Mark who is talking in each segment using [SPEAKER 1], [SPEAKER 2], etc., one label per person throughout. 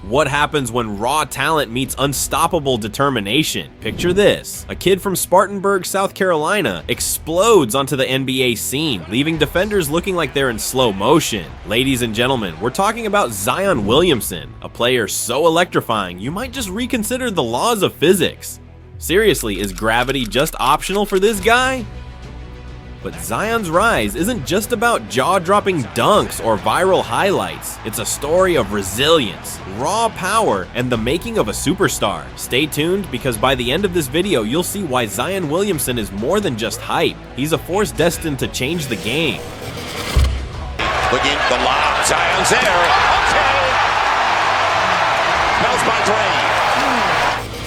[SPEAKER 1] What happens when raw talent meets unstoppable determination? Picture this. A kid from Spartanburg, South Carolina explodes onto the NBA scene, leaving defenders looking like they're in slow motion. Ladies and gentlemen, we're talking about Zion Williamson, a player so electrifying you might just reconsider the laws of physics. Seriously, is gravity just optional for this guy? But Zion's rise isn't just about jaw-dropping dunks or viral highlights. It's a story of resilience, raw power, and the making of a superstar. Stay tuned, because by the end of this video, you'll see why Zion Williamson is more than just hype. He's a force destined to change the game.
[SPEAKER 2] Looking at the lob, Zion's there. Okay. Smells by Dre.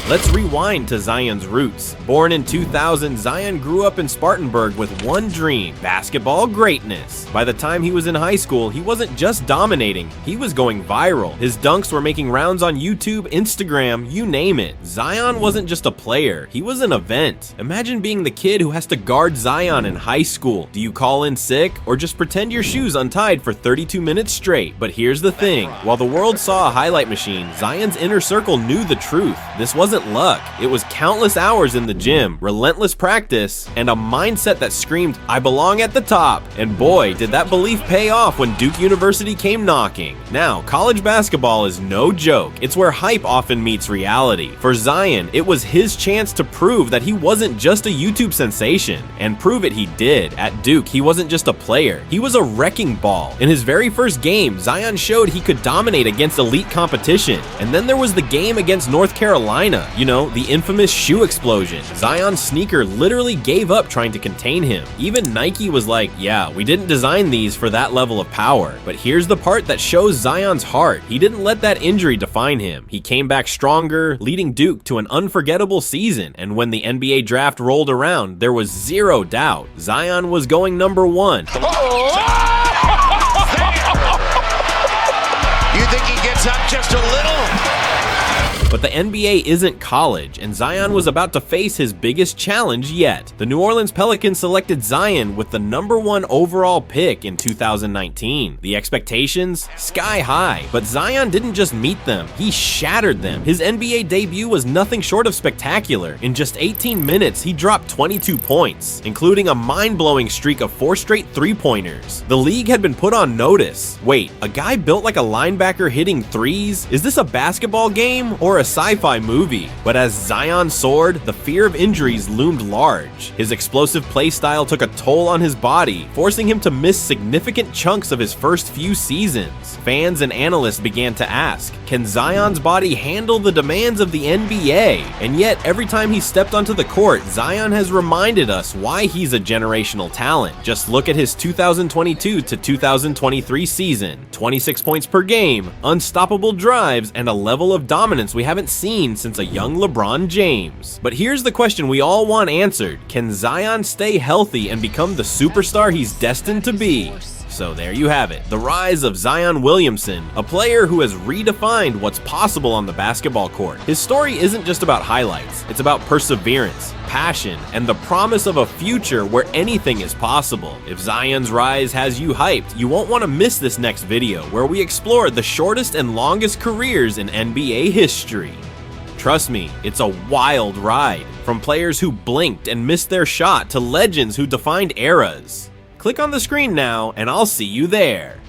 [SPEAKER 1] Let's rewind to Zion's roots. Born in 2000, Zion grew up in Spartanburg with one dream: basketball greatness. By the time he was in high school, he wasn't just dominating, he was going viral. His dunks were making rounds on YouTube, Instagram, you name it. Zion wasn't just a player, he was an event. Imagine being the kid who has to guard Zion in high school. Do you call in sick, or just pretend your shoes untied for 32 minutes straight? But here's the thing, while the world saw a highlight machine, Zion's inner circle knew the truth. This wasn't luck. It was countless hours in the gym, relentless practice, and a mindset that screamed, "I belong at the top." And boy, did that belief pay off when Duke University came knocking. Now, college basketball is no joke. It's where hype often meets reality. For Zion, it was his chance to prove that he wasn't just a YouTube sensation, and prove it he did. At Duke, he wasn't just a player, he was a wrecking ball. In his very first game, Zion showed he could dominate against elite competition. And then there was the game against North Carolina. You know, the infamous shoe explosion. Zion's sneaker literally gave up trying to contain him. Even Nike was like, yeah, we didn't design these for that level of power. But here's the part that shows Zion's heart. He didn't let that injury define him. He came back stronger, leading Duke to an unforgettable season. And when the NBA draft rolled around, there was zero doubt Zion was going #1.
[SPEAKER 2] You think he gets up just a little?
[SPEAKER 1] But the NBA isn't college, and Zion was about to face his biggest challenge yet. The New Orleans Pelicans selected Zion with the #1 overall pick in 2019. The expectations? Sky high. But Zion didn't just meet them, he shattered them. His NBA debut was nothing short of spectacular. In just 18 minutes, he dropped 22 points, including a mind-blowing streak of 4 straight three-pointers. The league had been put on notice. Wait, a guy built like a linebacker hitting threes? Is this a basketball game or a sci-fi movie? But as Zion soared, the fear of injuries loomed large. His explosive play style took a toll on his body, forcing him to miss significant chunks of his first few seasons. Fans and analysts began to ask, can Zion's body handle the demands of the NBA? And yet, every time he stepped onto the court, Zion has reminded us why he's a generational talent. Just look at his 2022 to 2023 season. 26 points per game, unstoppable drives, and a level of dominance we haven't seen since a young LeBron James. But here's the question we all want answered: can Zion stay healthy and become the superstar he's destined to be? So there you have it, the rise of Zion Williamson, a player who has redefined what's possible on the basketball court. His story isn't just about highlights, it's about perseverance, passion, and the promise of a future where anything is possible. If Zion's rise has you hyped, you won't want to miss this next video, where we explore the shortest and longest careers in NBA history. Trust me, it's a wild ride, from players who blinked and missed their shot to legends who defined eras. Click on the screen now, and I'll see you there.